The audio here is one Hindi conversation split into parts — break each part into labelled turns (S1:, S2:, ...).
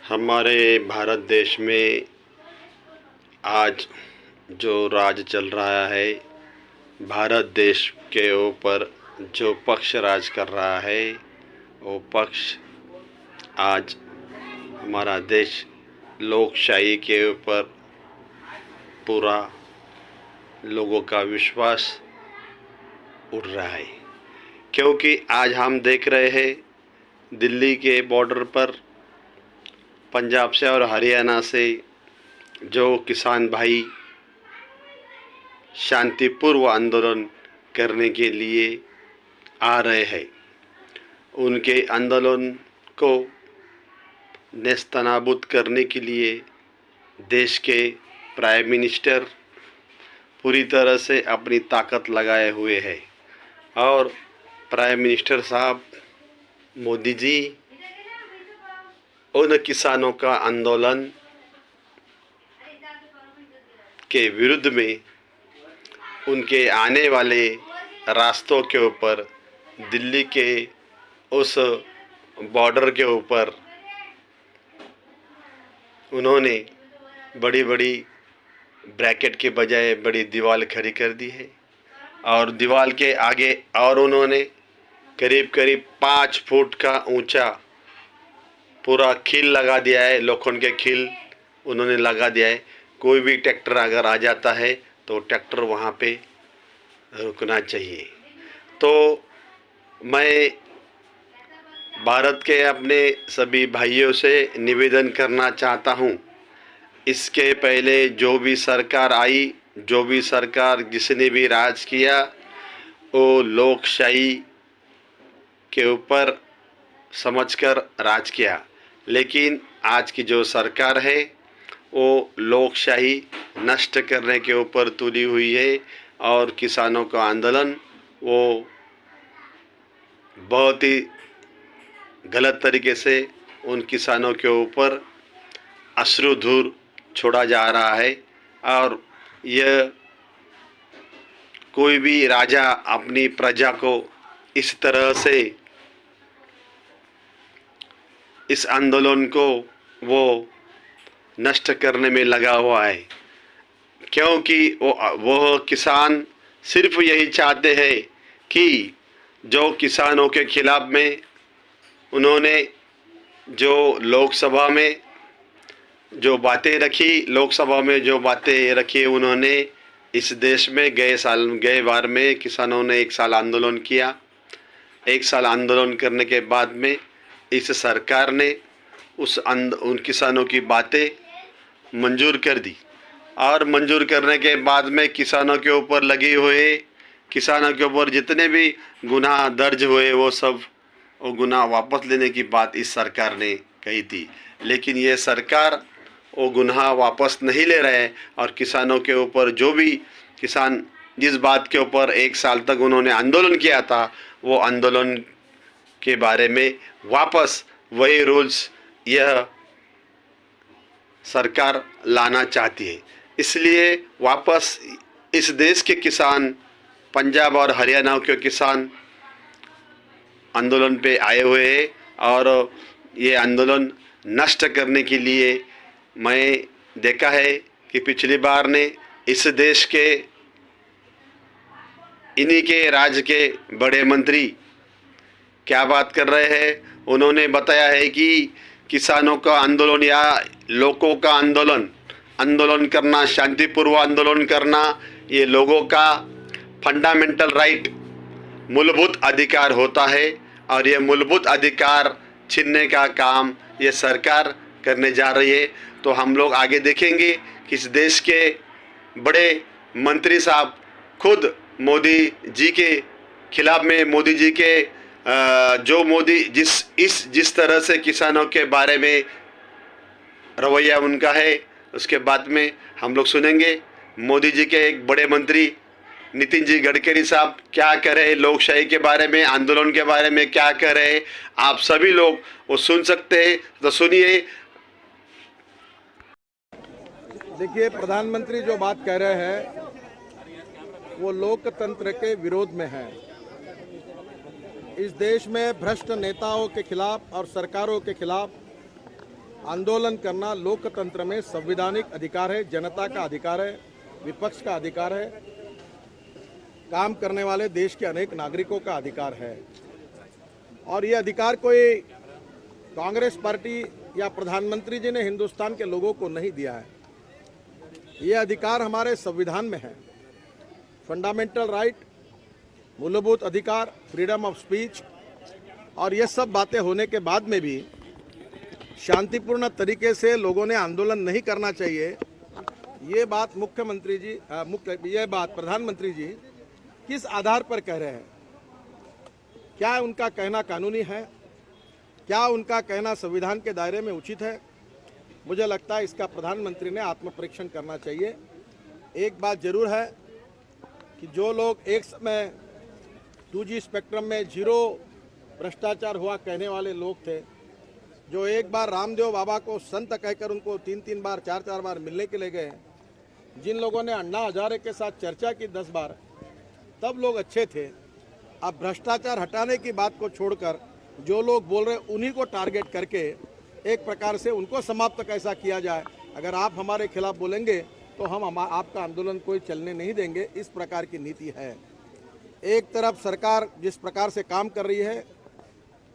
S1: हमारे भारत देश में आज जो राज चल रहा है, भारत देश के ऊपर जो पक्ष राज कर रहा है, वो पक्ष आज हमारा देश लोकशाही के ऊपर पूरा लोगों का विश्वास उड़ रहा है। क्योंकि आज हम देख रहे हैं दिल्ली के बॉर्डर पर पंजाब से और हरियाणा से जो किसान भाई शांतिपूर्व आंदोलन करने के लिए आ रहे हैं, उनके आंदोलन को नेस्तनाबूद करने के लिए देश के प्राइम मिनिस्टर पूरी तरह से अपनी ताकत लगाए हुए हैं। और प्राइम मिनिस्टर साहब मोदी जी उन किसानों का आंदोलन के विरुद्ध में उनके आने वाले रास्तों के ऊपर दिल्ली के उस बॉर्डर के ऊपर उन्होंने बड़ी बड़ी ब्रैकेट के बजाय बड़ी दीवार खड़ी कर दी है। और दीवार के आगे और उन्होंने करीब करीब 5 फुट का ऊंचा पूरा खील लगा दिया है, लोखंड के खील उन्होंने लगा दिया है। कोई भी ट्रैक्टर अगर आ जाता है तो ट्रैक्टर वहाँ पे रुकना चाहिए। तो मैं भारत के अपने सभी भाइयों से निवेदन करना चाहता हूँ, इसके पहले जो भी सरकार आई, जो भी सरकार जिसने भी राज किया, वो लोकशाही के ऊपर समझकर राज किया। लेकिन आज की जो सरकार है वो लोकशाही नष्ट करने के ऊपर तुली हुई है। और किसानों का आंदोलन वो बहुत ही गलत तरीके से उन किसानों के ऊपर अश्रुधूर छोड़ा जा रहा है। और यह कोई भी राजा अपनी प्रजा को इस तरह से इस आंदोलन को वो नष्ट करने में लगा हुआ है। क्योंकि वो किसान सिर्फ यही चाहते हैं कि जो किसानों के खिलाफ में उन्होंने जो लोकसभा में जो बातें रखी, लोकसभा में जो बातें रखी उन्होंने इस देश में गए बार में किसानों ने 1 साल आंदोलन किया। 1 साल आंदोलन करने के बाद में इस सरकार ने उन किसानों की बातें मंजूर कर दी। और मंजूर करने के बाद में किसानों के ऊपर लगे हुए, किसानों के ऊपर जितने भी गुनाह दर्ज हुए वो गुनाह वापस लेने की बात इस सरकार ने कही थी। लेकिन ये सरकार वो गुनाह वापस नहीं ले रहे हैं। और किसानों के ऊपर जो भी किसान जिस बात के ऊपर 1 साल तक उन्होंने आंदोलन किया था, वो आंदोलन के बारे में वापस वही रूल्स यह सरकार लाना चाहती है। इसलिए वापस इस देश के किसान, पंजाब और हरियाणा के किसान आंदोलन पे आए हुए हैं। और ये आंदोलन नष्ट करने के लिए मैं देखा है कि पिछली बार ने इस देश के इन्हीं के राज्य के बड़े मंत्री क्या बात कर रहे हैं, उन्होंने बताया है कि किसानों का आंदोलन या लोगों का आंदोलन करना, शांतिपूर्व आंदोलन करना, ये लोगों का फंडामेंटल राइट, मूलभूत अधिकार होता है। और ये मूलभूत अधिकार छीनने का काम ये सरकार करने जा रही है। तो हम लोग आगे देखेंगे कि इस देश के बड़े मंत्री साहब खुद मोदी जी के खिलाफ में, मोदी जी के जो मोदी जिस तरह से किसानों के बारे में रवैया उनका है, उसके बाद में हम लोग सुनेंगे मोदी जी के एक बड़े मंत्री नितिन जी गडकरी साहब क्या कह रहे हैं, लोकशाही के बारे में, आंदोलन के बारे में क्या कह रहे हैं। आप सभी लोग वो सुन सकते हैं, तो सुनिए।
S2: देखिए, प्रधानमंत्री जो बात कह रहे हैं वो लोकतंत्र के विरोध में है। इस देश में भ्रष्ट नेताओं के खिलाफ और सरकारों के खिलाफ आंदोलन करना लोकतंत्र में संवैधानिक अधिकार है, जनता का अधिकार है, विपक्ष का अधिकार है, काम करने वाले देश के अनेक नागरिकों का अधिकार है। और ये अधिकार कोई कांग्रेस पार्टी या प्रधानमंत्री जी ने हिंदुस्तान के लोगों को नहीं दिया है। ये अधिकार हमारे संविधान में है। फंडामेंटल राइट, मूलभूत अधिकार, फ्रीडम ऑफ स्पीच, और ये सब बातें होने के बाद में भी शांतिपूर्ण तरीके से लोगों ने आंदोलन नहीं करना चाहिए। ये बात प्रधानमंत्री जी किस आधार पर कह रहे हैं? क्या उनका कहना कानूनी है? क्या उनका कहना संविधान के दायरे में उचित है? मुझे लगता है इसका प्रधानमंत्री ने आत्मपरीक्षण करना चाहिए। एक बात जरूर है कि जो लोग एक समय 2G स्पेक्ट्रम में जीरो भ्रष्टाचार हुआ कहने वाले लोग थे, जो एक बार रामदेव बाबा को संत कहकर उनको 3-3 बार 4-4 बार मिलने के लिए गए, जिन लोगों ने अन्ना हजारे के साथ चर्चा की 10 बार, तब लोग अच्छे थे। अब भ्रष्टाचार हटाने की बात को छोड़कर जो लोग बोल रहे उन्हीं को टारगेट करके एक प्रकार से उनको समाप्त कैसा किया जाए। अगर आप हमारे खिलाफ बोलेंगे तो हम आपका आंदोलन कोई चलने नहीं देंगे, इस प्रकार की नीति है। एक तरफ सरकार जिस प्रकार से काम कर रही है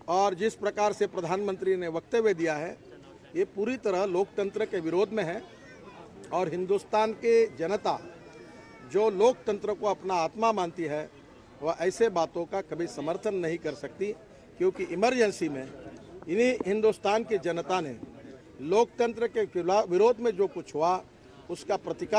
S2: और जिस प्रकार से प्रधानमंत्री ने वक्तव्य दिया है, ये पूरी तरह लोकतंत्र के विरोध में है। और हिंदुस्तान के जनता जो लोकतंत्र को अपना आत्मा मानती है, वह ऐसे बातों का कभी समर्थन नहीं कर सकती, क्योंकि इमरजेंसी में इन्हीं हिंदुस्तान की जनता ने लोकतंत्र के विरोध में जो कुछ हुआ उसका प्रतिकार